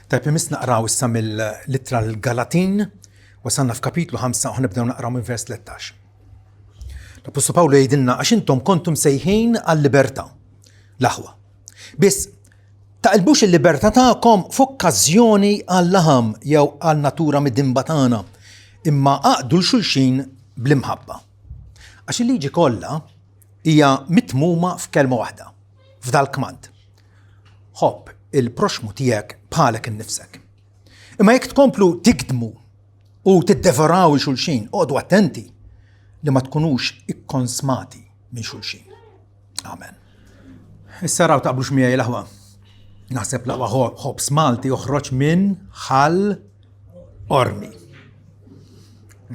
طيب يمس نقراو issa mill-littra l-Galatin wasalna f'kapitlu 5 u ħnibdew naqraw minn vers 13. L-Apostolu Pawlu jgħidilna għax intom kontum sejħin għall-libertà l-aħwa. Biss taqilbux il-libertà tagħkom f'okkażjoni għall-laħam jew għall-natura mid-dimba tagħna, imma għaqdu l-xulxin bl-imħabba. Għax il-liġi kollha hija mitmuma f'kelma waħda, f'dal-kmand. Ħobb il-proxmu tiegħek bħalek innifsek. Imma jekk tkomplu tikdmu u tiddevoraw xulxin, għodu attenti li ma tkunux ikkonsmati minn xulxin. Amen. Issa raw taqblux miegħi l-aħwa. Naħseb laqwa ħobs Malti joħroġ minn ħall ormi.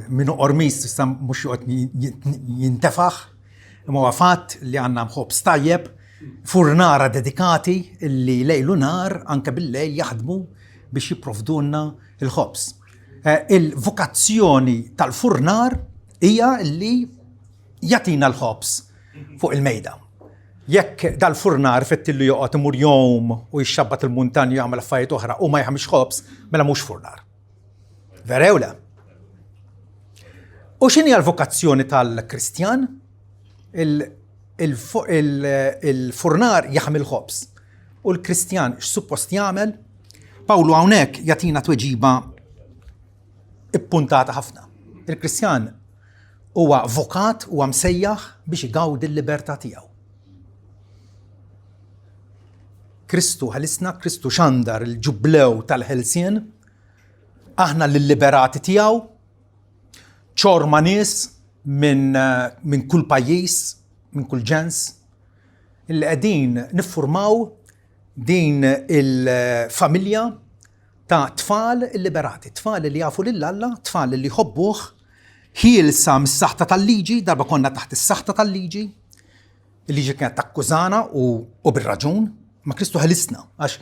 Minnu ormis issa mhux joqgħod jintefaħ, imma huwa fatt li għandna ħobs tajjeb, furnara dedikati illi lejlu nar anke bil-lejl jaħdmu biex jipprovdulna il-ħobs. Il-vokazzjoni tal-furnar hija li jatina l-ħobs fuq il-mejda. Jekk dal-furnar fettillu joqgħod imur jowm u jixxabbat il-muntanju jagħmel affarijiet oħra u ma jħammix ħobs, mela mhux furnar. Vera jew le? U x'inhi l-vokazzjoni tal-Kristjan? Il-furnar jaħmel ħobs. U l-Kristjan x'suppost jagħmel? Pawlu hawnhekk jagħtina tweġiba ippuntata ħafna. Il-Kristjan huwa vokat huwa msejjaħ biex igawdi l-libertà tiegħu. Kristu ħalisna, Kristu xandar il-ġublew tal-ħelsien, aħna l-liberati tiegħu, ċorma nies minn kull pajjiż, minn kull ġens, illi qegħdin niffurmaw din il-familja ta' tfal liberati, tfal li jafu lil Alla, tfal li jħobbuh, ħielsa mis-saħta tal-liġi, darba konna taħt is-saħta tal-liġi, il-liġi kienet takkużana u bir-raġun, ma Kristu ħalisna għax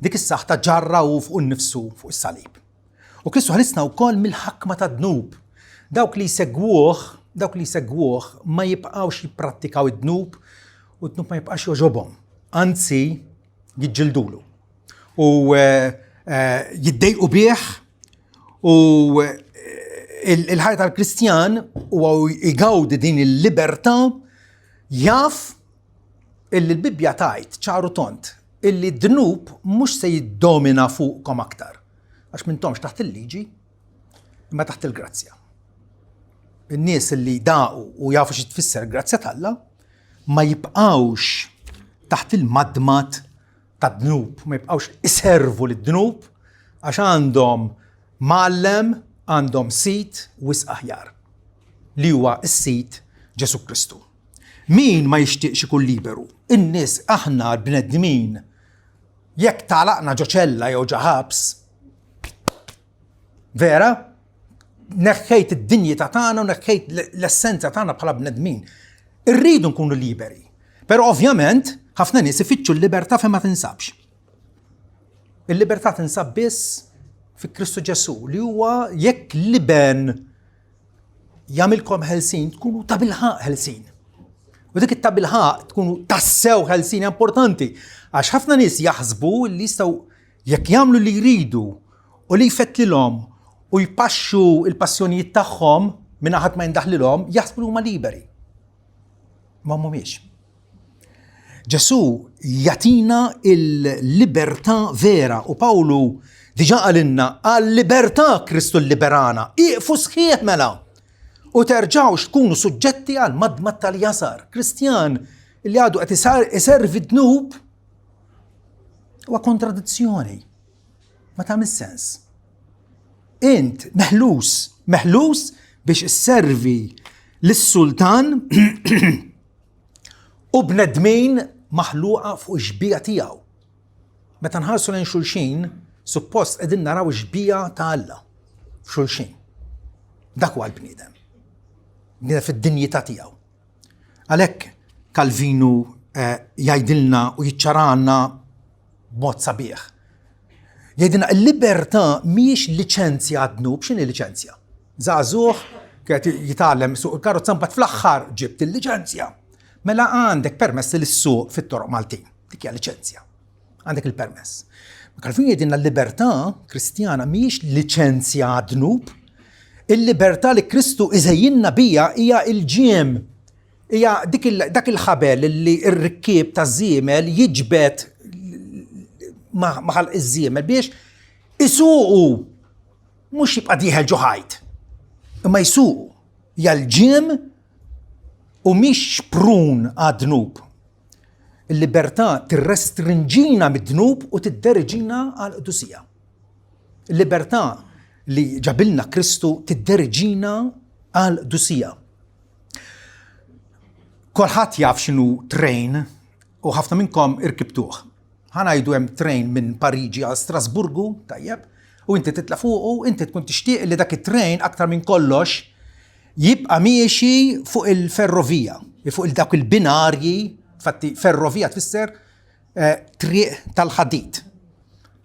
dik is-saħta ġarra u fuq innifsu fuq is-salib. U Kristu ħalisna wkoll mill-ħakma tad-dnub. Dawk li jsegwuh ma jibqgħux jipprattikaw id-dnub u d-dnub ma jibqax joġobhom. Anzi jiġġildulu u jiddejqu bih u il-ħajja tal-Kristjan huwa jgawdi din il-libertà jaf illi l-Bibbja tgħid ċaru tont illi d-dnub mhux se jiddomina fuqkom aktar għax m'intomx taħt il-liġi imma taħt il-grazzja. In-nies li daqu u jafu xi tfisser grazzja tal-Alla ma jibqgħux taħt il-madmat tad-dnub, ma jibqgħux iservu lid-dnub għax għandhom mgħallem, għandhom sit wisq aħjar li huwa s-sit Ġesu Kristu. Min ma jixtieqx ikun liberu? In-nies aħna l-bnedmin jekk tagħlaqna ġo ċella jew ġo ħabs, vera? Neħħejt id-dinjità tagħna u neħħejt l-essenza tagħna bħala bnedmin. Irridu nkunu liberi. Però ovvjament ħafna nies ifittxu l-libertà fejn ma tinsabx. Il-libertà tinsab biss fi Kristu Ġesu li huwa jekk liben jagħmilkom ħelsin tkunu ta' bilħaq ħelsin. U dik it-ta' bilħaq tkunu tassew ħelsin importanti għax ħafna nies jaħsbu li jistgħu jekk jagħmlu li jridu u li jfettlilhom u jpaxxu il-passjonijiet tagħhom minn ħadd ma jindaħlilhom jaħsbu huma liberi. Ma mhumiex. Ġesu jagħtina il-libertà vera u Pawlu diġà qalilna għall-libertà Kristu liberana. Iqfu sħiħ mela u terġgħux tkunu suġġetti għal madmat tal-jasar. Kristjan li għadu qed iservi d-dnub huwa kontradizzjoni. Ma tagħmel sens. Int meħlus biex isservi lis-sultan u bnedmin maħluqa fuq ix-xbija tiegħu. Meta nħarsu lejn xulxin, suppost qegħdin naraw ix-xbija ta' Alla f'xulxin. Dak huwa l-bniedem. Bniedem fid-dinjità tiegħu. Għalhekk Kalvinu jgħidilna u jiċċarana b'mod sabiħ. Jgħidilna l-libertà mhijiex liċenzja għad-dnub, x'inhi liċenzja? Żagħżugħ kienet jitgħallem suq il-karozza mbagħad fl-aħħar ġibt il-liċenzja. Mela għandek permess li s-suq fit-toroq Maltin. Dik hija liċenzja. Għandek il-permess. عارفين يدينا الليبرتا كريستيانا ميش ليتشنسيا ذنوب. الليبرتا لكريستو إزينا بيها هي الجيم، هي داك الخبال اللي الركيب تاع الزيمل يجبت مع الزيمل بيش يسوقوا، مش يبقى ديها الجهايد ما يسوقوا يا الجيم ومش برون ذنوب. الليبرتا ترسترنجينا من الذنوب وتدرجينا على القدسية. الليبرتا اللي جابلنا كريستو تدرجينا على القدسية. كل حد يعرف شنو ترين، وحفظة منكم اركبتوه. هنا يدوم ترين من باريجي على ستراسبورغو، طيب، وانت تطلع فوقه وانت تكون تشتاق لذاك الترين اكثر من كلش يبقى ماشي فوق الفيروفيا، فوق ذاك البناري. فتي فيروفيا تفسر طريق تاع الحديد.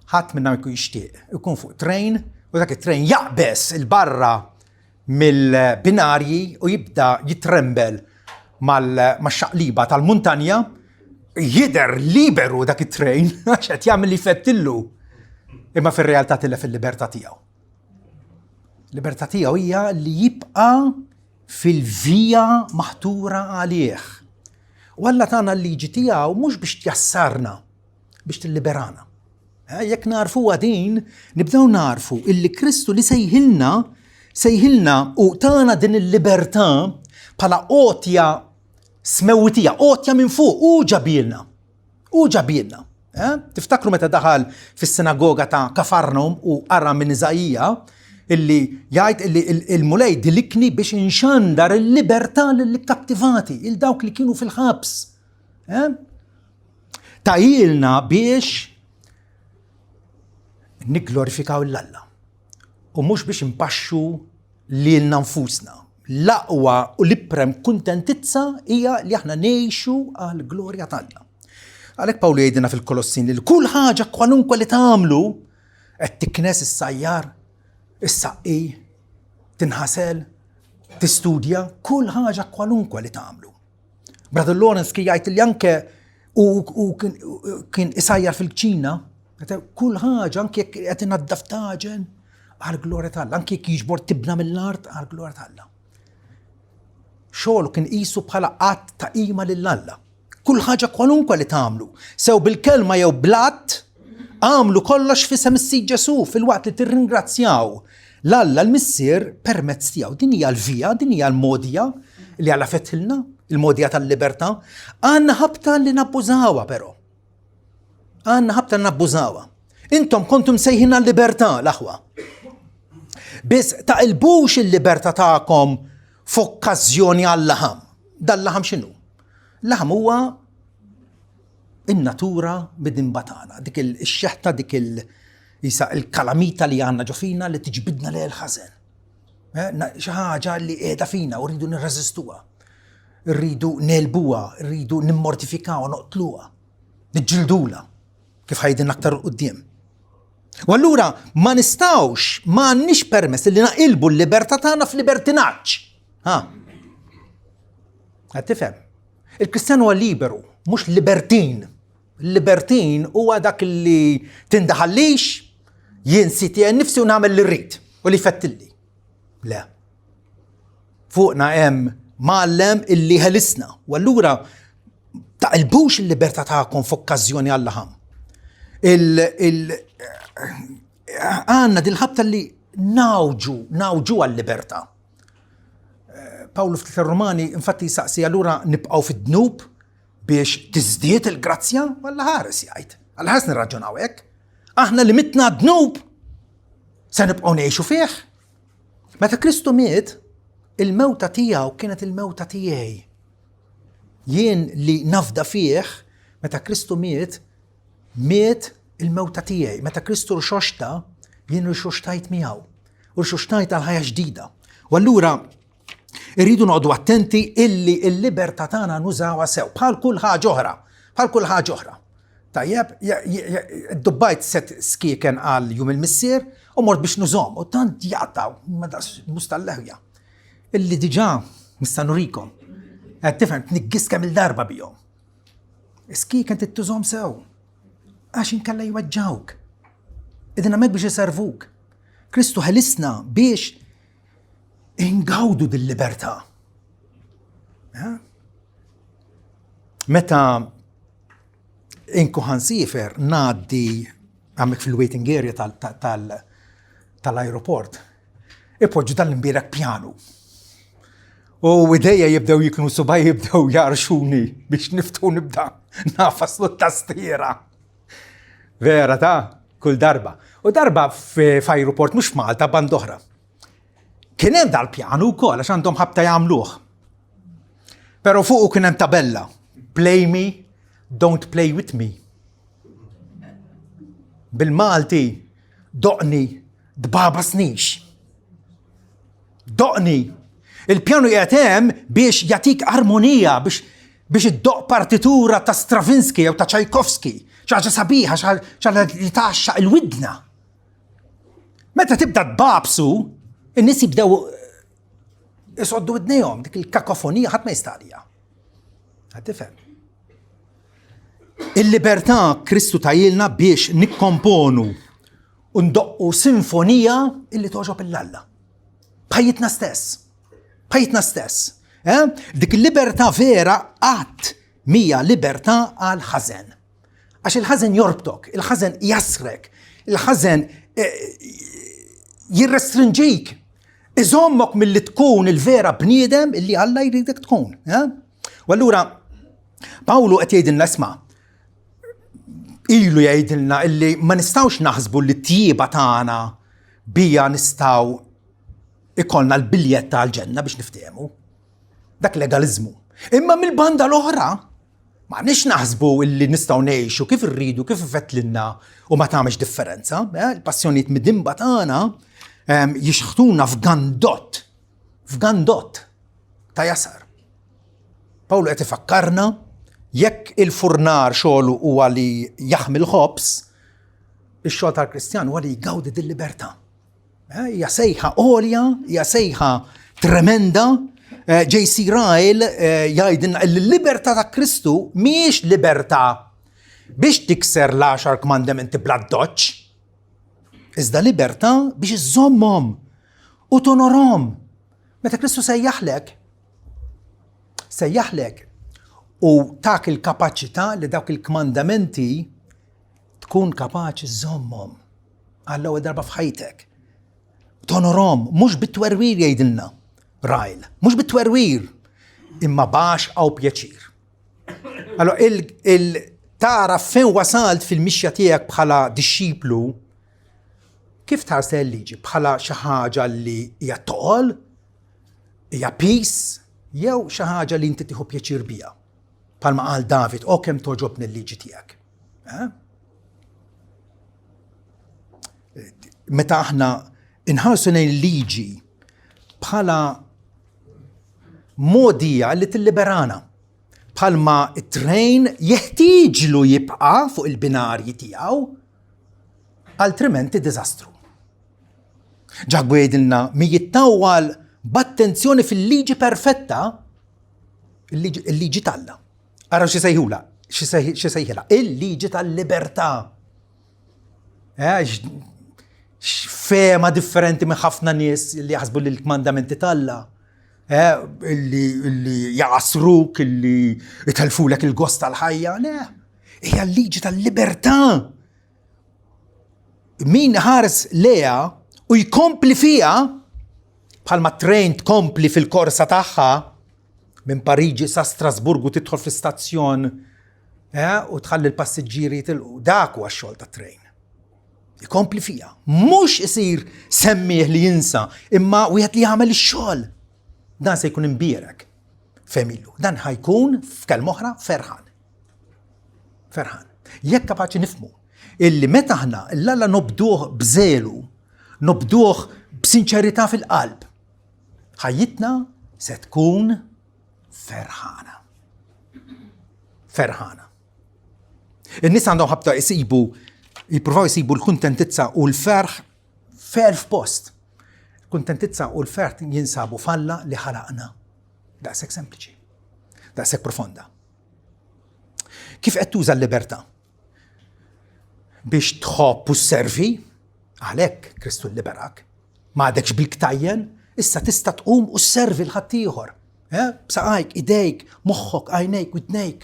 حد منا يكون يشتاق يكون فوق ترين، وذاك الترين يعبس البرة من البناري ويبدا يترمبل مع الشقليبة تاع المونتانيا، يقدر ليبرو ذاك الترين عشان يعمل اللي يفتله. اما في الريالتà اللي في الليبرتا تاعو، الليبرتا تاعو هي اللي يبقى في الفيا محطورة عليه، ولا تانا اللي جتياو مش باش تيسرنا باش تليبرانا. ياك نعرفوا دين نبداو نعرفوا اللي كريستو اللي سيهلنا وتانا دين الليبرتا بلا اوتيا سموتية، اوتيا من فوق وجابيلنا. تفتكروا متى دخل في السنغوغة تاع كفرنوم وقرا من إيزائيا اللي يعيد اللي المولاي دلكني باش نشندر الليبرتا للكابتيفاتي الدوك اللي كانوا في الحبس. تعيلنا باش نجلوريفيكاو الله، ومش باش نبشوا ليلنا نفوسنا. لأوا ولبرم كونتنتتسا هي اللي احنا نعيشوا على الجلوريا تاعنا. عليك باولو يدنا في الكولوسين اللي كل حاجة قانونكم اللي تعملوا التكناس السيار السقي تنحسل تستوديا، كل حاجة قانونكم اللي تعملوا. برادر لورنس كي يعيط اليانك وكان يسير في الكتشينا كل حاجة انكي اتنظف تاجن على الجلوريا تاعنا، انكي يجبر تبنى من الارض على الجلوريا تاعنا. شغل كان يسو بحالا عط تقيمة لله. كل حاجة قانونكم اللي تعملوا سو بالكلمة يو بلات عملوا كلش في سم السيد يسوع في الوقت اللي ترنجراتسياو لالا المسير بيرمتسياو. دنيا الفيا، دنيا الموديا اللي علفت لنا الموديا تاع الليبرتا. أنا هبتا اللي نبوزاوا برو، أنا هبتا نبوزاوا. انتم كنتم سيهنا الليبرتا الأخوة، بس تقلبوش الليبرتا تاعكم فوكازيوني على اللحم. ده اللحم شنو؟ اللحم هو الناتورة بدن بطالة، ديك الشحتة، ديك الكلاميتا اللي عنا جوفينا اللي تجبدنا ليه الحزن. حاجة اللي ايدا فينا وريدو نرزستوها، نريدو نلبوها، نريدو نمورتيفيكاها ونقتلوها، نتجلدولا كيف هيدنا أكتر قدام. واللورا ما نستاوش، ما نش برمس اللي نقلبوا الليبرتا تانا في ليبرتيناتش. هتفهم؟ الكريستيان هو ليبرو مش ليبرتين. الليبرتين هو داك اللي تندحليش ينسيتي نفسي ونعمل اللي ريت واللي فتلي. لا، فوقنا معلم اللي هلسنا. واللورا تقلبوش الليبرتا تاعكم في اوكازيوني اللهم. دي الهبطة اللي ناوجو الليبرتا. باولو في الروماني انفتي سأسي لورا نبقوا في الذنوب باش تزديت الجراتسيا ولا هارس يعيد على هاسن الرجل هيك. احنا اللي متنا ذنوب سنبقوا نعيشوا فيه. متى كريستو مات الموتة تياو كانت الموتة تياي ين اللي نفضى فيه. متى كريستو مات الموتة تياي. متى كريستو رشوشتا ين رشوشتايت مياو ورشوشتايت على حياة جديدة. واللورا يريدوا نقعدوا اتنتي اللي الليبرتا تانا نزاوا سو بحال كلها جوهرة. طيب الدبايت ست سكي كان قال يوم المسير امور باش نزوم وتانت يعطاو مستلهية اللي ديجا مستنوريكم تفهم تنقص كامل ضربة بيوم سكي كانت تزوم سو عشان كان لا يوجهوك إذن مات بيش يسرفوك. كريستو هلسنا بيش انقودوا بالليبرتا. متى إنكو هنسيفر نادي عمك في الويتنج اريا tal-aeroport. Ipoġġu dal-imbierek pjanu. U idejja jibdew jiknu subaj jibdew jarxuni biex niftu nibda nafaslu t-tastiera. Vera ta' kull darba. U darba f'aeroport mux Malta band oħra. Kien hemm dal-pjanu wkoll għax għandhom ħabta jagħmluh. Però fuqu kien hemm tabella. Play me, don't play with me. Bil-Malti doqni dbaba snix. Doqni. Il-pjanu jgħatem biex jatik armonija, biex id-doq partitura ta' Stravinsky jew ta' Tchaikovsky, ċaġa sabiħa, ċaġa li taxxa il-widna. Meta tibda tbabsu, in-nies jibdew isoddu widnejhom, dik il-kakofonija ħadd ma jistalija. Ħadd tifhem. Il-libertà Kristu tajilna biex nikkomponu u ndoqqu sinfonija illi toġob il-Alla. Bħajitna stess. Dik il-libertà vera għat mija libertà għal ħażen. Għax il-ħażen jorbtok, il-ħażen jasrek, il-ħażen jirrestrinġik, iżommok mill-li tkun il-vera bniedem illi Alla jridek tkun. U allura Pawlu qed jgħidilna isma' ilu jgħidilna illi ma nistgħux naħsbu li t-tjieba tagħna bija nistgħu ikollna l-biljett tal-ġenna biex niftehmu. Dak legalizmu. Imma mill-banda l-oħra ma nix naħsbu illi nistgħu ngħixu kif irridu, kif ifettlilna u ma tagħmilx differenza. Il-passjonijiet mid-dimba tagħna jixħtuna f'gandott ta' jasar. Pawlu qed ifakkarna jekk il-furnar xogħlu huwa li jaħmel ħobs, ix-xogħol tal-Kristjan huwa li jgawdi din-libertà. Hija sejħa għolja, hija sejħa tremenda. J.C. Ryle jgħidilna l-libertà ta' Kristu mhijiex libertà biex tikser l-10 kmandamenti bla doċċ, iżda libertà biex iżommhom u tonorhom. Meta Kristu sejjaħlek u tak il-kapaċità li dawk il-kmandamenti tkun kapaċi żommhom għall-ewwel darba f'ħajtek. Tonorhom, mhux bit-twerwir jgħidilna Ryle, mhux bit-twerwir, imma bax għaw pjaċir. Allora tara fejn wasalt fil-mixja tiegħek bħala dixxiplu, kif tħares il-liġi bħala xi ħaġa li hija toqol, hija peace, jew xi ħaġa li inti tieħu pjaċir biha. Bħalma qal David, kemm toġobni l-liġi tiegħek. Meta aħna inħarsu lejn il-liġi bħala modija li tilliberana, bħalma it-trejn jeħtieġlu jibqa' fuq il-binarji tiegħu, altrimenti diżastru. Ġagbu jgħidilna mi jittawwal b'attenzjoni fil-liġi perfetta, il-liġi talla. Ara xi sejħilha, il-liġi tal-libertà. Fema differenti minn ħafna nies li jaħsbu li l-kmandamenti talla, illi jaqsruk, illi jitelfulek il-gost tal-ħajja. Le, hija l-liġi tal-libertà. Min ħares leha u jkompli fiha bħalma trejn tkompli fil-korsa tagħha minn Pariġi sa Strasburgu tidħol fl-istazzjon u tħalli l-passiġġieri tilqu. Dak huwa x-xogħol tat-trejn. Jkompli fija. Mhux isir semmih li jinsa, imma wieħed li jagħmel ix-xogħol. Dan se jkun imbierek. Femilu. Dan ħajkun f'kelma oħra ferħan. Ferħan. Jekk kapaċi nifhmu illi meta aħna l-Alla nobduh bżelu, nobduh b'sinċerità fil-qalb, ħajjitna se tkun ferħana. Ferħana. In-nies għandhom ħabta jippruvaw jisibu l-kuntentizza u l-ferħ f'post. Kuntentizza u l-ferħ jinsabu falla li ħalaqna. Daqshekk sempliċi. Daqshekk profonda. Kif qed tuża l-libertà? Biex tħobb u sservi Għalhekk Kristu liberak. Ma għadekx bil-ktajjen, issa tista' tqum u sservi l-ħadd ieħor. B'saqajk, idejk, moħħok, għajnejk, widnejk.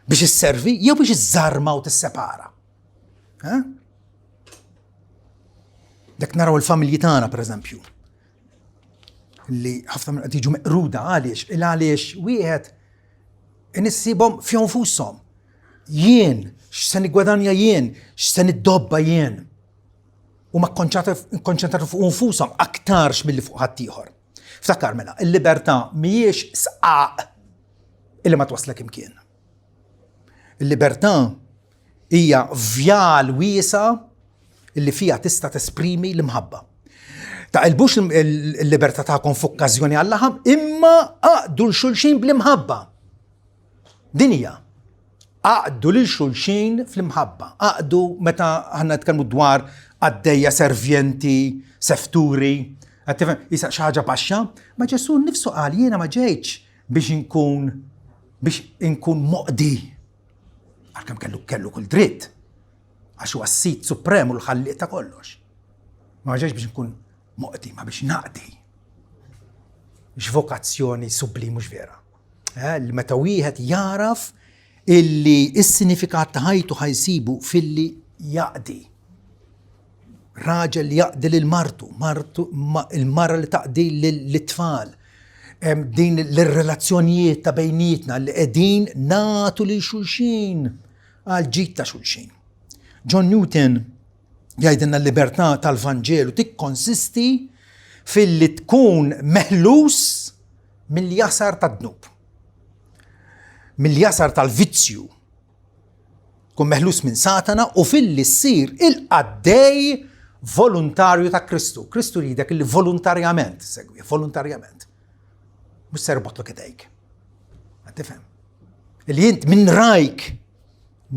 Biex isservi jew biex iżarma u tissepara. Dak naraw il-familji tagħna pereżempju. Li ħafna minn qed jiġu meqruda għaliex wieħed inissibhom fihom nfushom. Jien, x'se niggwadanja jien, x'se niddobba jien. U ma kkonċentratu fuq nfushom aktarx milli fuq ħadd ieħor. Ftakar mela, il-libertà mhijiex sqaq illi ma twaslek imkien. Il-libertà hija vjal wiesa illi fija tista' tesprimi l-imħabba. Taqilbux il-libertà tagħkom f'okkażjoni għall-laħam, imma aqdu l-xulxin bl-imħabba. Din hija. Aqdu lil xulxin fl-imħabba. Aqdu meta ħanna nitkellmu dwar għaddejja servjenti, sefturi, jisa xi ħaġa baxxa, ma Ġesu nnifsu qal jiena ma ġejtx biex inkun moqdi. Għalkemm kellu kull dritt. Għax huwa s-sit supremu l-ħalliq ta' kollox. Ma ġejtx biex inkun moqdi, ma biex naqdi. X'vokazzjoni subli mhux vera. Li meta wieħed jaraf illi s-sinifikat ta' ħajtu ħajsibu filli jaqdi. Raġel li jaqdi lil-martu, il-mara li taqdi lit-tfal. Din l-relazzjonijiet ta' bejnietna li qegħdin nagħtu lil xulxin għal ġid ta' xulxin. John Newton jgħidilna l-libertà tal-Vanġelu tikkonsisti filli tkun meħlus mill-jasar tad-dnub. Mill-jasar tal-vizzju. Tkun meħlus minn Satana u filli ssir il-qaddej volontarju ta' Kristu. Kristu jridek li volontarjament segwi, volontarjament. Mhux ser botlok idejk. Tifhem. Li jint minn rajk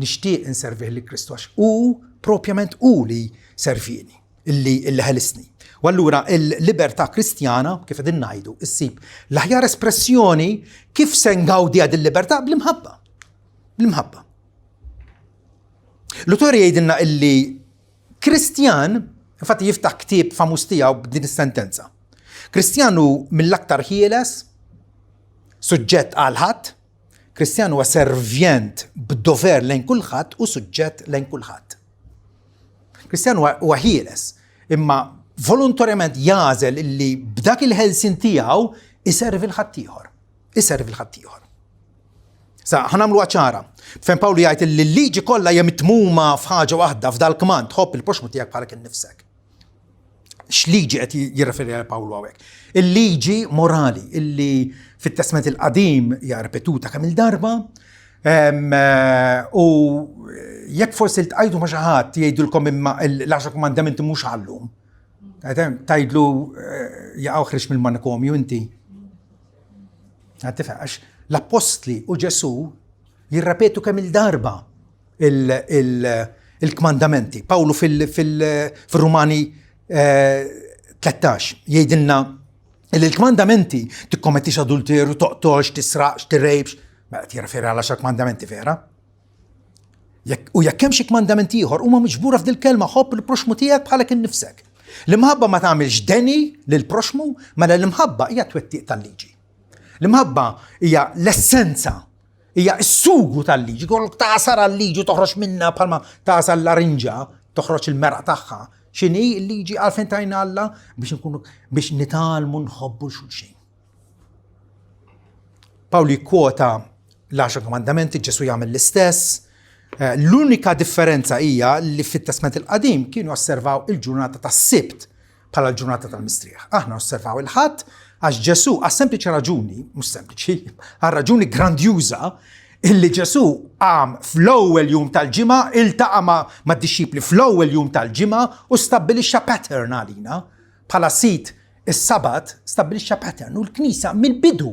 nixtieq inservih li Kristu għax propjament li servini, illi ħelisni. U allura il-libertà kristjana, kif qegħdin ngħidu, issib l-aħjar espressjoni kif se ngawdiha din-libertà bl-imħabba. Bl-imħabba. L-autori jgħidilna illi Kristjan, infatti jiftaħ ktieb famuż tiegħu b'din is-sentenza. Kristjanu mill-aktar ħieles, suġġett għal ħadd, Kristjan huwa servjent b'dover lejn kulħadd u suġġett lejn kulħadd. Kristjan huwa ħieles, imma volontarjament jażel illi b'dak il-ħelsin tiegħu iservi l-ħadd ieħor. Iservi l-ħadd ieħor. Sa ħanamlu ċara. Fejn Pawlu jgħid li l-liġi kollha hija mitmuma f'ħaġa waħda f'dal-kmand tħobb il-proxmu tiegħek bħalek innifsek. X'liġi qed jirreferi għal Pawlu hawnhekk? Il-liġi morali illi fit-Testament il-qadim hija ripetuta kemm il-darba u jekk forsi ltqajtu ma' xi ħadd jgħidulkom imma l-10 komandamenti mhux għallum. Tajdlu jaqgħu ħriġ mill-manikomju inti. Għax l-apostli u Ġesu jirrepetu kemm il-darba il-kmandamenti. Pawlu fil-Rumani 13 jgħidilna il-kmandamenti tikkommettix adulteru, toqtolx, tisraqx, tirrejbx, ma qed jirreferi għal 10 kmandamenti vera. U jekk hemm xi kmandamenti ieħor huma miġbura f'dil kelma ħobb il-proxmu tiegħek bħalek innifsek. L-imħabba ma tagħmilx deni lill-proxmu, mela l-imħabba hija twettiq tal-liġi. L-imħabba hija l-essenza, hija s-sugu tal-liġi. Kollok taqsar għal-liġi toħroġ minnha bħalma taqsar l-arinġa, toħroġ il-meraq tagħha. X'inhi l-liġi għalfejn tajna Alla biex nitalmu nħobbu l-xulxin. Pawlu jikkwota l-10 komandamenti, Ġesu jagħmel l-istess. L-unika differenza hija li fit-Testament il-qadim kienu osservaw il-ġurnata tas-Sibt bħala l-ġurnata tal-Mistrieħ. Aħna osservaw il-ħadd għax Ġesu għas sempliċi raġuni, mhux sempliċi, għal raġuni grandjuża illi Ġesu għam fl-ewwel jum tal-ġimgħa iltaqa' mad-dixxipli fl-ewwel jum tal-ġimgħa u stabbilixxa pattern għalina bħala sit is-Sabat stabbilixxa pattern u l-Knisja mill-bidu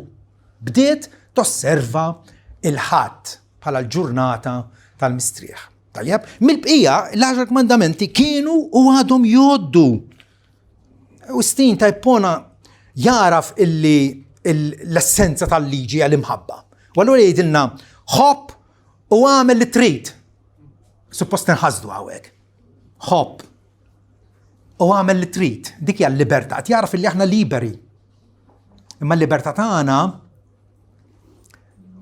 bdiet tosserva il-ħadd bħala l-ġurnata tal-Mistrieħ. Tajjeb, mill-bqija l-10 kmandamenti kienu u għadhom jgħoddu. U stin tajpona jaraf illi l-essenza tal-liġi għal-imħabba. U allura jgħidilna ħobb u għamel li trid. Suppost nħasdu hawnhekk. Ħobb u għamel li trid. Dik hija l-libertà. Jaraf li aħna liberi. Imma l-libertà tagħna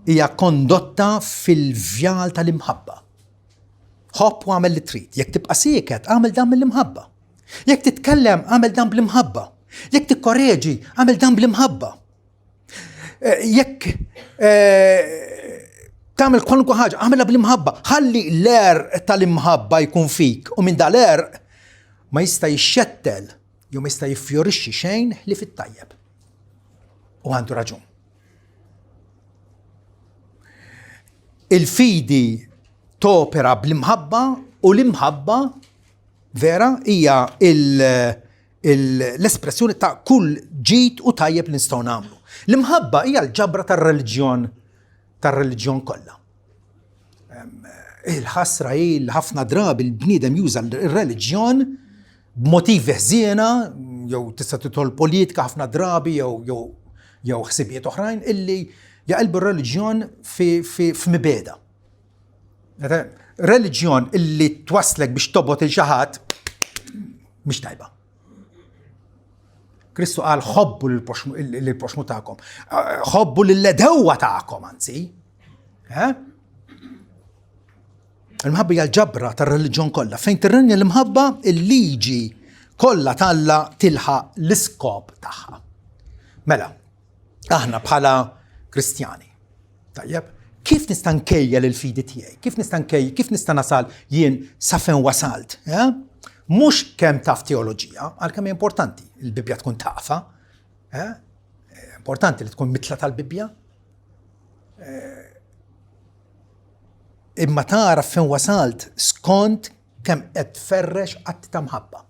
hija kondotta fil-vjal tal-imħabba. Ħobb u għamel li trid. Jekk tibqa' sieket, għamel dan mill-imħabba. Jekk titkellem, għamel dan bl-imħabba. Jekk tikkoreġi, għamel dan bl-imħabba. Jekk tagħmel kwalunkwe ħaġa, għamilha bl-imħabba. Ħalli l-er tal-imħabba jkun fik u minn dal-er ma jista' jixxettel jew ma jista' jiffjorixxi xejn li fit-tajjeb. U għandu raġun. Il-fidi topera bl-imħabba u l-imħabba vera hija l-espressjoni ta' kull ġid u tajjeb li nistgħu nagħmlu. L-imħabba hija l-ġabra tar-reliġjon kollha. Il-ħasra hi ħafna drabi l-bniedem juża l-reliġjon b'motivi ħsiena jew tista' tidħol politika ħafna drabi jew ħsibijiet oħrajn illi jaqilbu r-reliġjon f'mibeda. Reliġjon illi twaslek biex tobot il xi ħadd mhix tajba. Kristu qal ħobbu lill-proxmu tagħkom. Ħobbu lill-edewwa tagħkom anzi. Il-mħabba hija l-ġabra tar-reliġjon kollha. Fejn tirrenja l-imħabba, il-liġi kollha talla tilħaq l-iskop tagħha. Mela, aħna bħala Kristjani. Tajjeb, kif nista' nkejjel il-fidi tiegħi? Kif nista' nasal jien sa fejn wasalt? Mhux kemm taf teoloġija, għalkemm hija importanti il-Bibja tkun tafa. Importanti li tkun mitla tal-Bibja. Imma tara fejn wasalt skont kemm qed tferrex qatt ta' mħabba.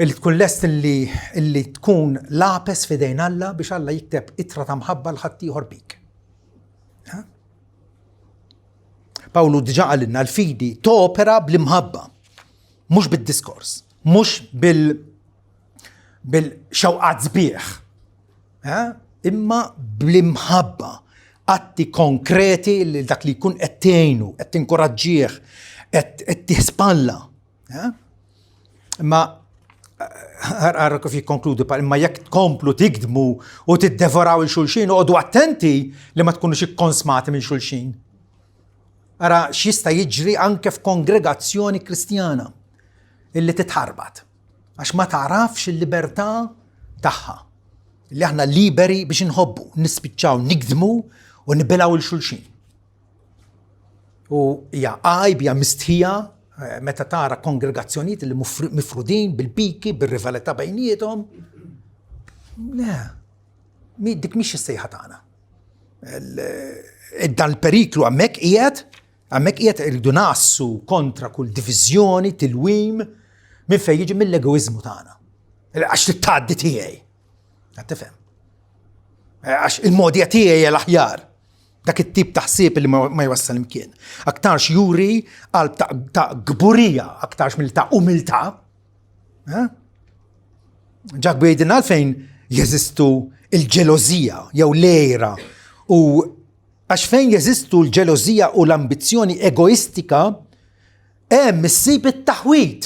Illi tkun lest illi tkun lapes f'idejn Alla biex Alla jikteb ittra ta' mħabba l-ħadd ieħor bik. Pawlu diġà qalilna l-fidi topera bl-imħabba, mhux bid-diskors, mhux bil-xewqat sbieħ, imma bl-imħabba, atti konkreti li dak li jkun qed tgħinu, qed tinkoraġġih, qed tiħspalla. Imma għarra kif jikkonkludi, imma jekk tkomplu tikdmu u tiddevoraw il-xulxin, uqgħodu attenti li ma tkunux ikkonsmati minn xulxin. Ara x'jista' jiġri anke f'kongregazzjoni Kristjana illi titħarbat għax ma tarafx il-libertà tagħha. Li aħna liberi biex inħobbu, nispiċċaw, nikdmu u nibbilgħu il-xulxin. U hija għajb, hija mistħija meta tara kongregazzjonijiet li mifrudin bil-biki, bir-rivalità bejniethom. Le, dik mhix is-sejħa tagħna. Dan il-periklu hemmhekk qiegħed irridu nassu kontra kull diviżjoni, tilwim minn fejn jiġi mill-egoiżmu tagħna. Għax titgħaddi tiegħi. Qed tifhem. Għax il-modja tiegħi hija l-aħjar. Dak it-tip ta' ħsieb li ma jwassal imkien. Aktarx juri għal ta' gburija, aktarx mill ta' umiltà. Ġak bejdin għalfejn jeżistu il-ġelożija jew lejra u għax fejn jeżistu l-ġelożija u l-ambizzjoni egoistika hemm issib it-taħwit.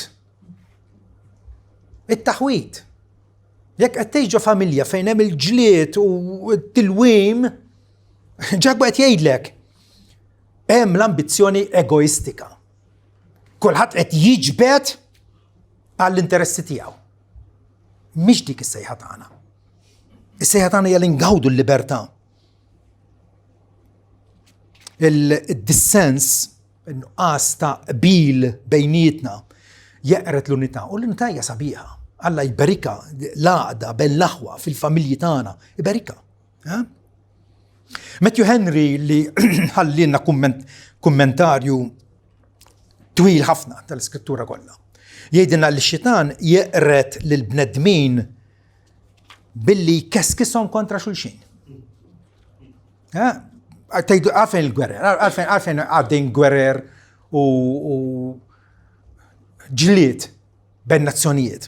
It-taħwit. Jekk qed tgħix familja fejn hemm il-ġlied u t-tilwim, ġak qed jgħidlek hemm l-ambizzjoni egoistika. Kulħadd qed jiġbed għall-interessi tiegħu. Mhix dik is-sejħa tagħna. Is-sejħa tagħna hija li ngawdu l-libertà. Il-dissens, in-nuqqas ta' qbil bejnietna jeqret l-unità. U l-unità hija sabiħa. Alla jberika l-għaqda bejn l-aħwa fil-familji tagħna, iberika. Matthew Henry li ħallilna kummentarju twil ħafna tal-iskrittura kollha. Jgħidilna li x-xitan jeqret lill-bnedmin billi keskishom kontra xulxin. Għalfejn il-gwerer, għalfejn għaddejn gwerer u ġlied bejn nazzjonijiet.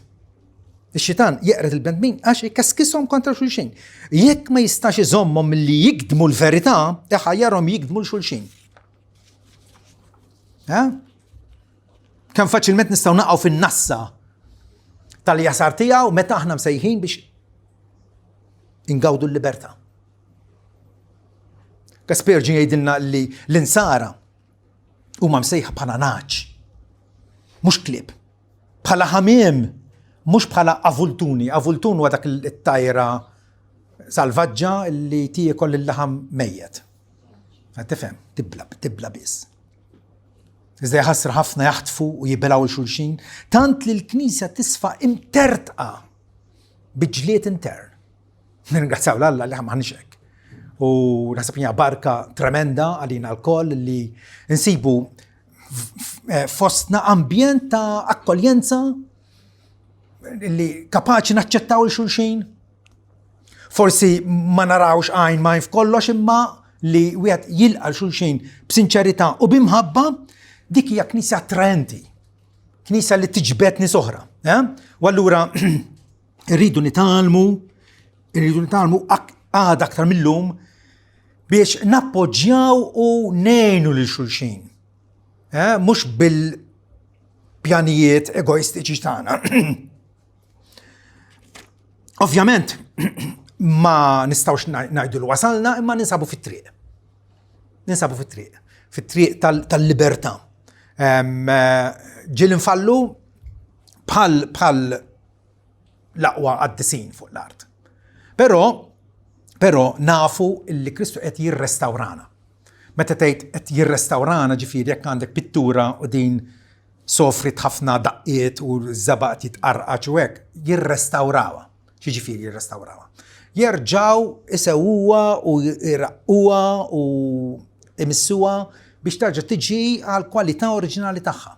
Ix-xitan jeqret il-bnedmin għax ikkaskishom kontra xulxin. Jekk ma jistax iżommhom milli jikdmu l-verità, ħajjarhom jikdmu l-xulxin. kemm faċilment nistgħu naqgħu fin-nassa tal-jasar tiegħu meta aħna msejħin biex ingawdu l-libertà. Spurgeon jgħidilna li l-insara huma msejħa bħala naċ, mhux klieb, bħala ħamiem, mhux bħala avultuni. Avultun huwa dak it-tajra salvaġġa li tiekol il-laħam mejjed. Tifhem, tibla biss. Iżda jħassra ħafna jaħtfu u jibelaw il-xulxin, tant li l-Knisja tisfa' imtertqa biġliet intern. Nirringrazzaw l-Alla li ħamħanix hekk. U naħseb hija barka tremenda għalina l-koll li nsibu fostna ambjent ta' akkoljenza li kapaċi naċċettaw il-xulxin. Forsi ma narawx għajn ma f'kollox imma li wieħed jilqa l-xulxin b'sinċerità u bimħabba dik hija knisja attraenti. Knisja li tiġbed nies oħra. U allura rridu nitalmu għad aktar mill-lum biex nappoġġjaw u nejnu lil xulxin. Mhux bil-pjanijiet egoistiċi tagħna. Ovvjament ma nistgħux ngħidu l wasalna imma ninsabu fit-triq. Fit-triq tal-libertà. Ġiel infallu bħal l-aqwa qaddisin fuq l-art. Però nafu li Kristu qed jirrestawrana. Meta tgħid qed jirrestawrana ġifieri jekk għandek pittura u din sofrit ħafna daqqiet u żabaq jitqarqaġ u hekk, jirrestawrawha. X'jiġifieri jirrestawrawha? Jerġgħu isewwuha u jraqquha u imissuha biex terġa' tiġi għal kwalità oriġinali tagħha.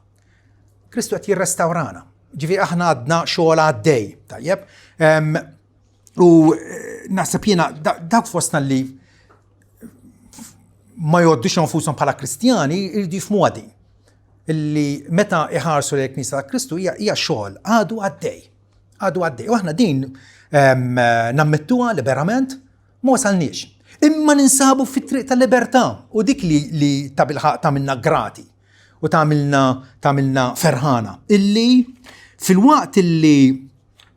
Kristu qed jirrestawrana. Ġifieri aħna għadna xogħol għaddej, tajjeb. U naħseb jiena dak fostna li ma jgħoddux nfushom bħala Kristjani jridu jifhmuha din. Illi meta iħarsu lejn Knisja ta' Kristu hija xogħol għadu għaddej. U aħna din nammettuha liberament ma wasalniex. Imma ninsabu fit-triq tal-libertà u dik li ta' bilħaq tagħmilna grati u tagħmilna ferħana. Illi fil-waqt illi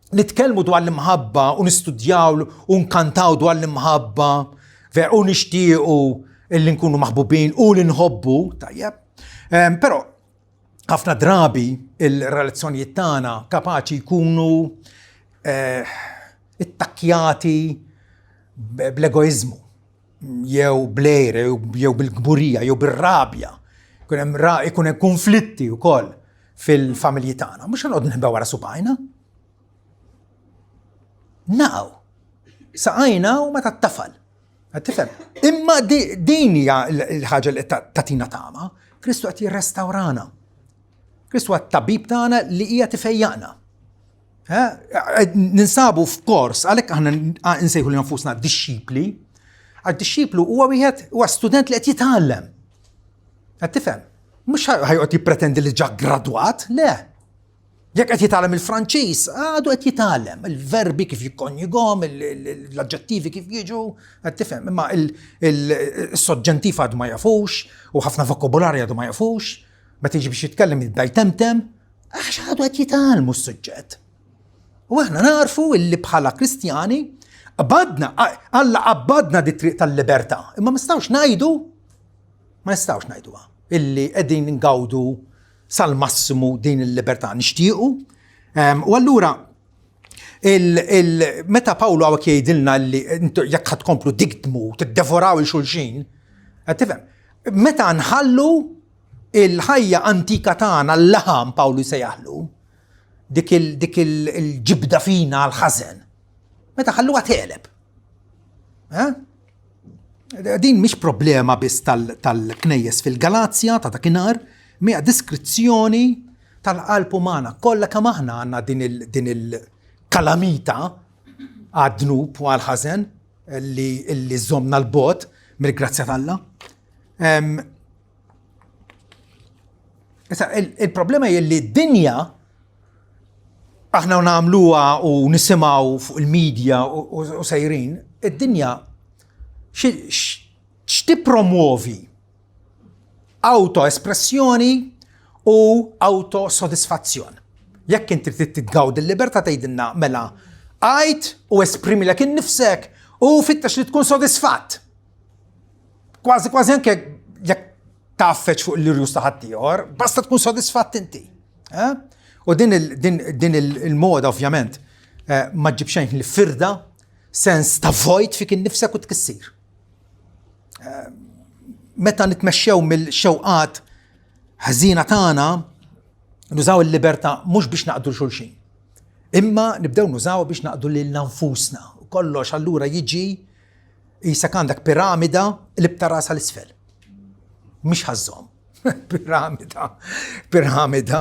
nitkellmu dwar l-imħabba u nistudjaw u nkantaw dwar l-imħabba u nixtiequ illi nkunu maħbubin u li nħobbu, tajjeb. Però ħafna drabi il-relazzjonijiet tagħna kapaċi jkunu ittakkjati bl-egoizmu, jew blejre, jew bil-gburija, jew bil-rabja. Ikun hemm konflitti wkoll fil-familji tagħna. Mhux ħanqogħdu nħibbew wara subajna. Saqajna u ma tat-tafal. Tifhem? Imma din hija l-ħaġa li tatina tama. Kristu qed jirrestawrana. Kristu għat tabib tagħna li hija tifejjaqna. Ninsabu f'kors, għalhekk aħna nsejħu li nfusna dixxipli. Għad-dixxiplu huwa student li qed jitgħallem. Qed tifhem? Mhux ħajqgħod jippretendi li ġa gradwat, le. Jekk qed jitgħallem il-Franċiż, għadu qed jitgħallem il-verbi kif jikkonjugom, l-aġġettivi kif jiġu, qed tifhem, imma il-soġġentiv għadu ma jafux u ħafna vokabularju għadu ma jafux, ma tiġi biex jitkellem id-daj temtem, għax għadu qed jitgħallmu s-suġġett. U aħna narfu illi bħala Kristjani Alla qabbadna di triq tal-libertà, imma ma nistgħux ngħiduha illi qegħdin ngawdu sal-massimu din il-libertà nixtiequ. U allura meta Pawlu hawnhekk jgħidilna li jekk ħadd tkomplu tikdmu tiddevoraw il-xulxin, tifhem, meta nħallu il-ħajja antika tagħna l-laħam Pawlu jsejjaħlu dik il-ġibda fina l-ħażen. Meta ħalluha teleb. Din mhix problema biss tal-knejjes fil-Galazja ta' dakinhar, mija diskrizzjoni tal-qalb umana. Kollha kemm aħna għandna din il-kalamita għad-dnub u għal-ħażen li żommna l-bot mill-grazzja t'Alla. Il-problema hija li d-dinja aħna nagħmluha u nisimgħu fuq il-medja u sejrin, id-dinja x'tippromuovi autoespressjoni u autosodisfazzjon. Jekk inti trid titgawd il-libertà tgħidilna mela għajt u esprimi lek innifsek u fittax li tkun sodisfatt. Kważi anke jekk taffeċ fuq l-irjus ta' ħaddieħor, basta tkun sodisfatt inti. U din il-moda ovvjament ma ġġib xejn li firda sens ta' vojt fik innifsek u tkissir. Meta nitmexxew mill-xewqat ħażina tagħna nużaw il-libertà mhux biex naqdu xulxin. Imma nibdew nużaw biex naqdu lilna nfusna. U kollox allura jiġi jisek għandek piramida li btarasa l-isfel. Mhix ħażhom. Piramida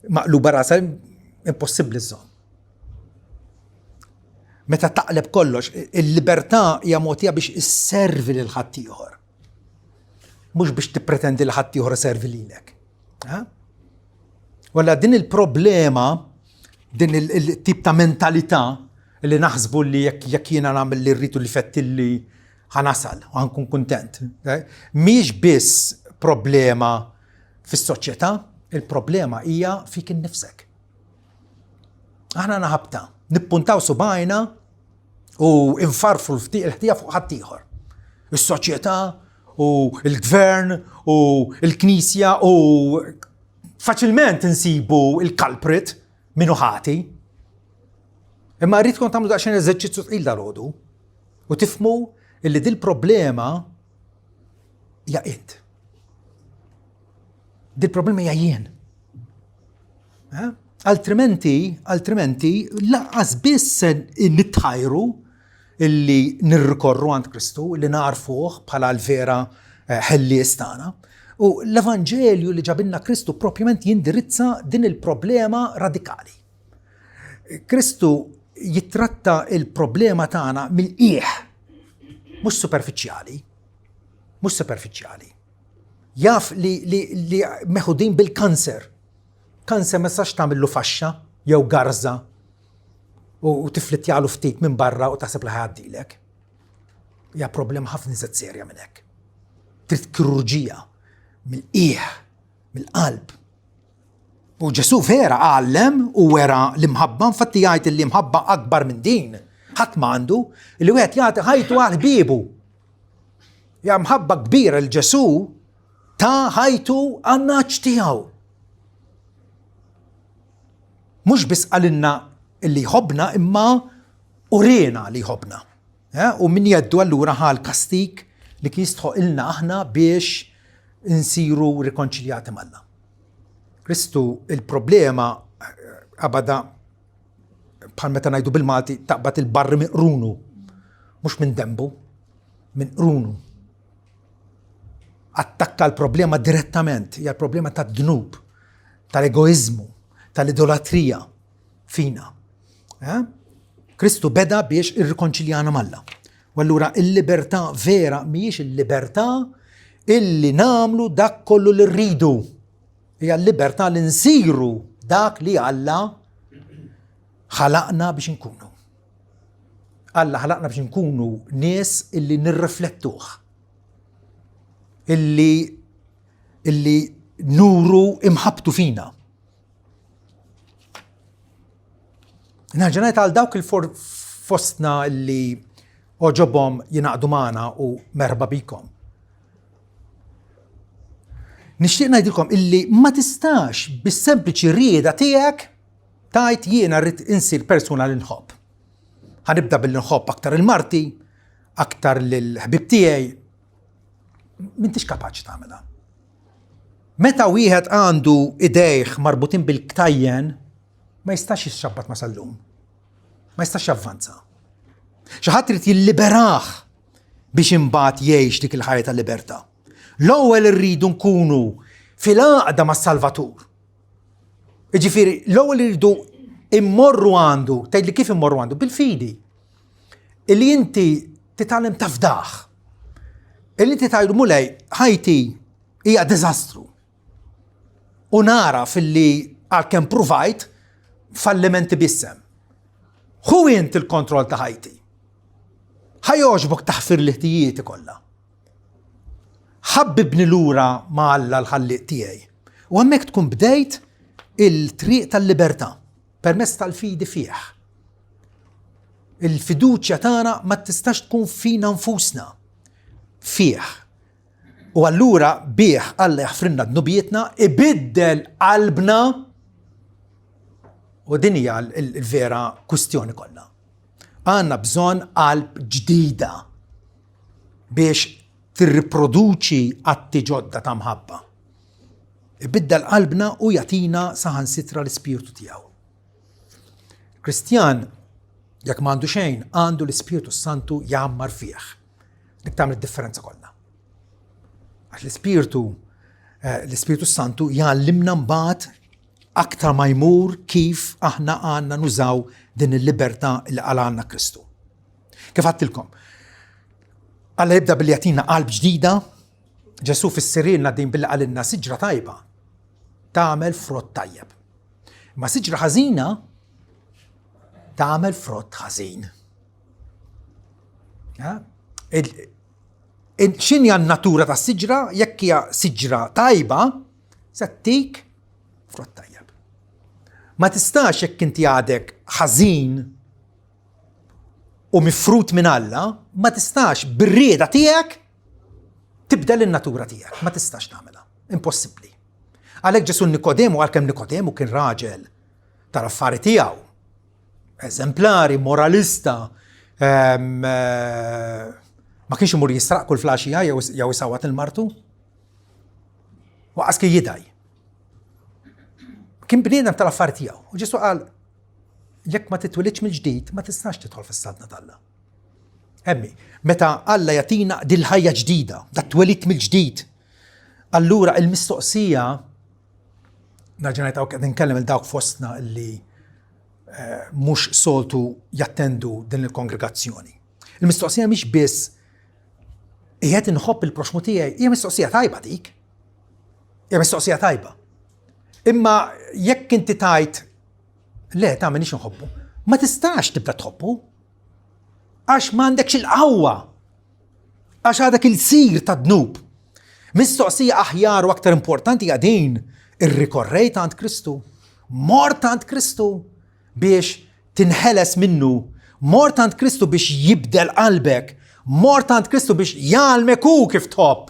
maqluba rasa impossibbli żżomm. Meta taqleb kollox, il-libertà hija mogħtija biex isservi lil ħaddieħor. Mhux biex tippretendi li ħaddieħor iservi lilek. Walla din il-problema, din il-tip ta' mentalità li naħsbu li jekk jiena nagħmel li rritu li fettilli ħanasal u ħankun kuntent. Mhix biss problema fis-soċjetà, il-problema hija fik innifsek. Aħna naħabta, nippuntaw subajna u infarfu l-ħtija fuq ħaddieħor. Is-soċjetà u l-gvern u l-knisja u faċilment insibu il-culprit minnu ħati. Imma rrid tkun tagħmlu daqsxejn eżerċizzju tqil dal-għodu u tifhmu illi dil-problema hija int. Dil-problema hija jien. Altrimenti laqqas biss nitħajru illi nirrikorru għand Kristu, illi narfuh bħala l-vera ħellies tagħna. U l-Evanġelju li ġabilna Kristu propjament jindirizza din il-problema radikali. Kristu jitratta il-problema tagħna mill-qiegħ, mhux superfiċjali. Jaf li meħudin bil-kanser. Kanser ma sax tagħmillu faxxa jew garza u tiflit jagħlu ftit minn barra u taħseb li ħaddilek. Hija problema ħafna iżgħet serja minn hekk. Trid kirurġija mill-qiegħ, mill-qalb. U Ġesu vera għallem u wera l-imħabba, infatti jgħid li imħabba akbar minn din. Ħadd m'għandu li wieħed jagħti ħajtu għal ħbiebu. Ja mħabba kbira l-Ġesu ta' ħajtu għan-naċ tiegħu. Mhux biss għalinna li jħobbna imma urena li jħobbna. U min jeddu allura ħal kastik li kien jistħoqilna aħna biex insiru rikonċiljati malla. Kristu il-problema abada bħal meta ngħidu bil-Malti taqbad il-barri minn qrunu, mhux minn dembu, minn qrunu. Attakka l-problema direttament, hija l-problema tad-dnub, tal-egoizmu, tal-idolatrija fina. Kristu beda biex irrikonċiljana malla. U allura il-libertà vera mhijiex il-libertà illi namlu dak kollu li rridu. Hija l-libertà li nsiru dak li Alla ħalaqna biex nkunu. Alla ħalaqna biex nkunu nies illi nirriflettuh. Illi nuru imħabtu fina. Naġġanajt għal dawk il-fostna illi oġobhom jinaqdu magħna u merħba bikom. Nixtieq ngħidilkom illi ma tistax bis-sempliċi rieda tiegħek tajt jiena rrid insir persuna li nħobb. Ħanibda billi nħobb aktar il-marti, aktar lill-ħbib tiegħi. M'intix kapaċi tagħmilha. Meta wieħed għandu idejh marbutin bil-ktajjen, ma jistax jixxabbat ma sal-lum. Ma jistax javvanza. Xi ħadd irid jilliberaħ biex imbagħad jgħix dik il-ħajja tal-libertà. L-ewwel irridu nkunu fil-għaqda mas-Salvatur. Jiġifieri l-ewwel irridu immorru għandu, tgħidli kif immorru għandu? Bil-fidi. Illi inti titgħallem tafdaħ. Illi inti tajdu mulej ħajti hija diżastru. U nara fil-li għalkemm provajt fallimenti bissem. Hu int il-kontroll ta' ħajti. Ħajoġbok taħfir l-ħtijiet kollha. Ħabbibni lura ma' Alla l-ħalliq tiegħi. وهمك تكون بداية الطريق tal-libertà permezz tal-fidi fih. Il-fiduċja tagħna ma tistax tkun fina nfusna, fih. U allura bih Alla jaħfrinna dnubietna, ibiddel qalbna, u din hija l-vera kwistjoni kollha. Għandna bżonn qalb ġdida biex tirriproduċi atti ġodda ta' mħabba. Ibiddel qalbna u jagħtina saħansitra l-Ispiritu tiegħu. Kristjan jekk m'għandu xejn, għandu l-Ispiritu Santu jgħammar fih. Dik tagħmel id-differenza kollha. Għax l-Ispiritu Santu jgħallimna mbagħad aktar ma jmur kif aħna għandna nużaw din il-libertà li għalana Kristu. Kif għattilkom? Alla jibda billi jagħtina qalb ġdida, Ġesu fis-sirilna din billi għalilna siġra tajba tagħmel frott tajjeb. Ma siġra ħażina tagħmel frott ħażin. X'inhi n-natura tas-siġra? Jekk hija siġra tajba, se ttik frott tajjeb. Ma tistax jekk inti għadek ħażin u mifrut minn Alla, ma tistax bir-rieda tiegħek tibdel in-natura tiegħek. Ma tistax tagħmilha. Impossibbli. Għalhekk Ġesu Nikodemu, għalkemm Nikodemu kien raġel tal-affari tiegħu, eżemplari, moralista, ma kienx imur jisraq kull flaxija jew isawat il-martu. Waqas kien jidaj. Kien bniedem tal-affari tiegħu. U Ġesu qal jekk ma titwilidx mill-ġdid ma tistax tidħol fis-sadna tal-Alla. Emmi, meta Alla jagħtina dil ħajja ġdida, dat twelid mill-ġdid, allura il-mistoqsija narġa' ngħid hawnhekk qed nitkellem il dawk fostna li mhux soltu jattendu din il-kongregazzjoni. Il-mistoqsija mhix biss qiegħed inħobb il-proxmu tiegħi, hija mistoqsija tajba dik. Hija mistoqsija tajba. Imma jekk inti tajt le tagħmel nix inħobbu, ma tistax tibda tħobbu għax m'għandekx il-qawwa, għax għadek il-sir ta' dnub. Mistoqsija aħjar u aktar importanti hija din irrikorrejt għand Kristu, mort għand Kristu biex tinħeles minnu, mort għand Kristu biex jibdel qalbek, mort għand Kristu biex jgħalmek hu kif tħobb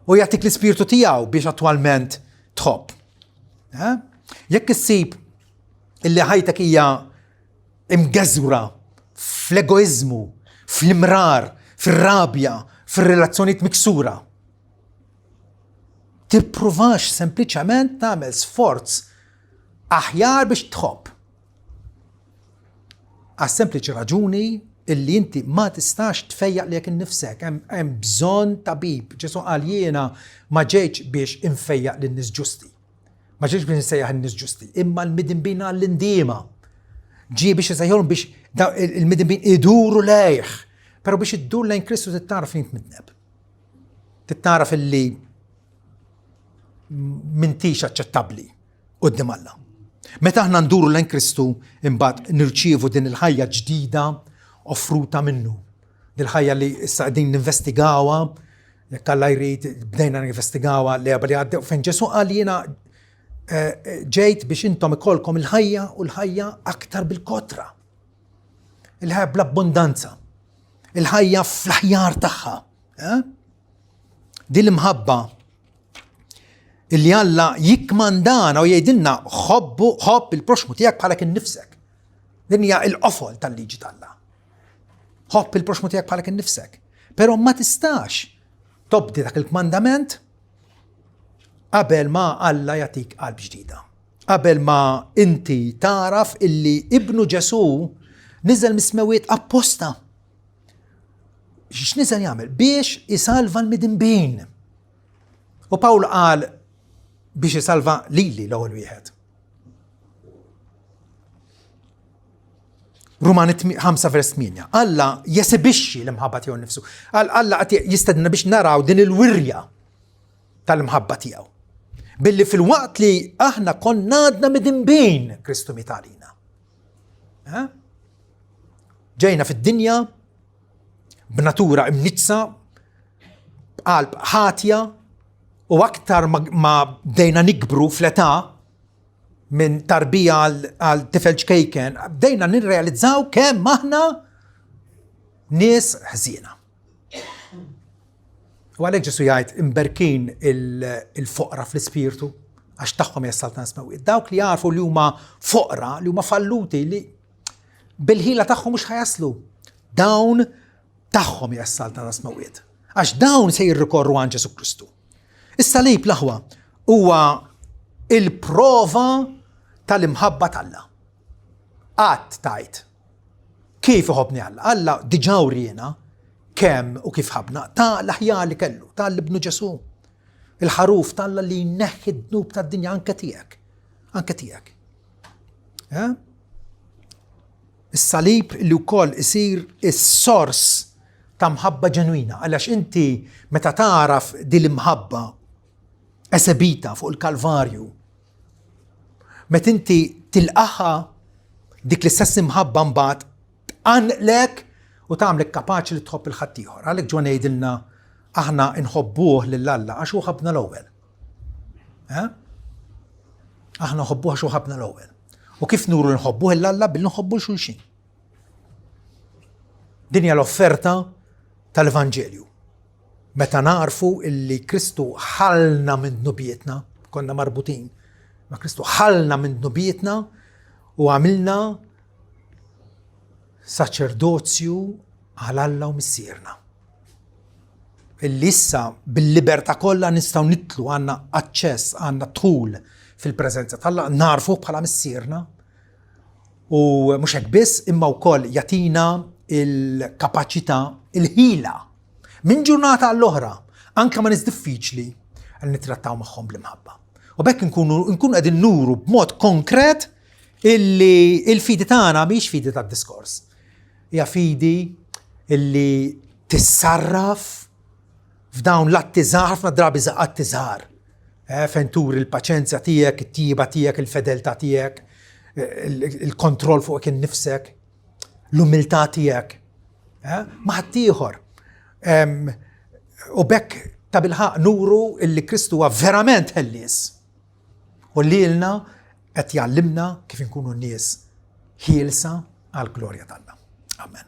u jagħtik l-Ispiritu tiegħu biex attwalment tħobb. Jekk issib illi ħajtek hija imgeżwra fl-egoizmu, fl-imrar, fir-rabja, fir-relazzjonijiet miksura, tippruvax sempliċement tagħmel sforz aħjar biex tħobb. Għas sempliċi raġuni illi inti ma tistax tfejjaq lek innifsek, hemm bżonn tabib. Ġesu qal jiena ma ġejtx biex infejjaq lin-nies ġusti. Ma ġejtx biex insejjaħ in-nies ġusti, imma l-midinbin għall-indiema. Ġie biex isejħolhom biex il-midinbin iduru lejh. Però biex iddur lejn Kristu tittaraf li int mitneb. Tittaraf illi m'intix aċċettabbli quddiem Alla. Meta aħna nduru lejn Kristu imbagħad nirċievu din il-ħajja ġdida offruta minnu. Din il-ħajja li issa qegħdin ninvestigawha, jekk Alla jrid bdejna ninvestigawha li għaddew fejn Ġesu qal jiena ġejt biex intom ikolkom il-ħajja u l-ħajja aktar bil-kotra. Il-ħajja bl-abbondanza. Il-ħajja fl-aħjar tagħha. Din l-imħabba illi Alla jikmandana u jgħidilna ħobb il-proxmu tiegħek bħalek innifsek. Din hija l-qofol tal-liġi tal-Alla. Ħobb il-proxmu tiegħek bħalek innifsek. Però ma tistax tobdi dak il-kmandament qabel ma Alla jagħtik qalb ġdida. Qabel ma inti taraf illi ibnu Ġesu niżel mis-smawiet apposta. X'niżel jagħmel? Biex isalva l-midinbin. U Pawl qal biex isalva lili l-ewwel wieħed. Rumani 5:8. Alla jesibixxi l-imħabba tiegħu nnifsu. Alla qed jistedna biex naraw din il-wirja tal-imħabba tiegħu. Billi fil-waqt li aħna konna għadna midinbin Kristu miet għalina. Ġejna fid-dinja b'natura imnitsa, b'qalb ħatja وأكتر ما بدينا نكبروا فلتا من تربية على طفل كيكن بدينا نرياليزاو كم ماهنا ناس حزينة. وعليك جسو يايت مبركين الفقراء في السبيرتو عش تخهم يسالتنا اسموي داوك اللي يعرفوا اللي هما فقراء اللي هما فلوتي اللي بالهيلة تخهم مش هيصلوا داون تخهم يسالتنا اسموي عش داون سير ركور روان جسو كريستو. الصليب لهوة هو البروفا تالمحبة الله تايت كيف هبني الله دجاورينا كم وكيف حبنا تا الأحياء اللي كله تا اللي ابن جسوم الحروف تا اللي ينهي الذنوب تا الدنيا عنكتيك ها الصليب اللي يقول يصير السورس تا محبة جنوينة. علاش انت متى تعرف دي المحبة أسبيتا فوق الكالفاريو متى انت تلقاها ديك لساس محبة مبات لك وتعملك كاباتش اللي تحب الخطيهر. عليك جوانا يدلنا احنا نحبوه لله عشو حبنا الأول ها احنا نحبوه عشو حبنا الأول. وكيف نور نحبوه لله بنحبوه شو شيء دنيا الأوفرتا تالإفانجيليو متى نعرفوا اللي كريستو حلنا من ذنوبيتنا كنا مربوطين ما كريستو حلنا من ذنوبيتنا وعملنا ساتشردوتسيو على الله ومسيرنا اللي لسه بالليبرتا كلها نستو نتلو عنا اتشيس عنا طول في البريزنس هلا نعرفوه بحالا مسيرنا ومش هيك بس اما وكل يعطينا الكاباسيتا الهيلة من جورنات على الأخرى أنك ما نزدفيتشلي أن نترتاو معهم بالمحبة وبك نكون قادرين نورو بمود كونكريت اللي الفيدي تاعنا مش فيدي تاع الديسكورس هي فيدي اللي تتصرف في داون لا تزار في نضرب زقات تزار فنتور الباتشنسا تيك التيبة تيك الفدلتا تيك الكنترول فوق نفسك الهملتا تيك ما هتيهر وبك تبلها نورو اللي كريستو فيرامنت هالناس واللي لنا اتيعلمنا كيف نكونوا الناس هيلسا على الجلوريا الله. آمين.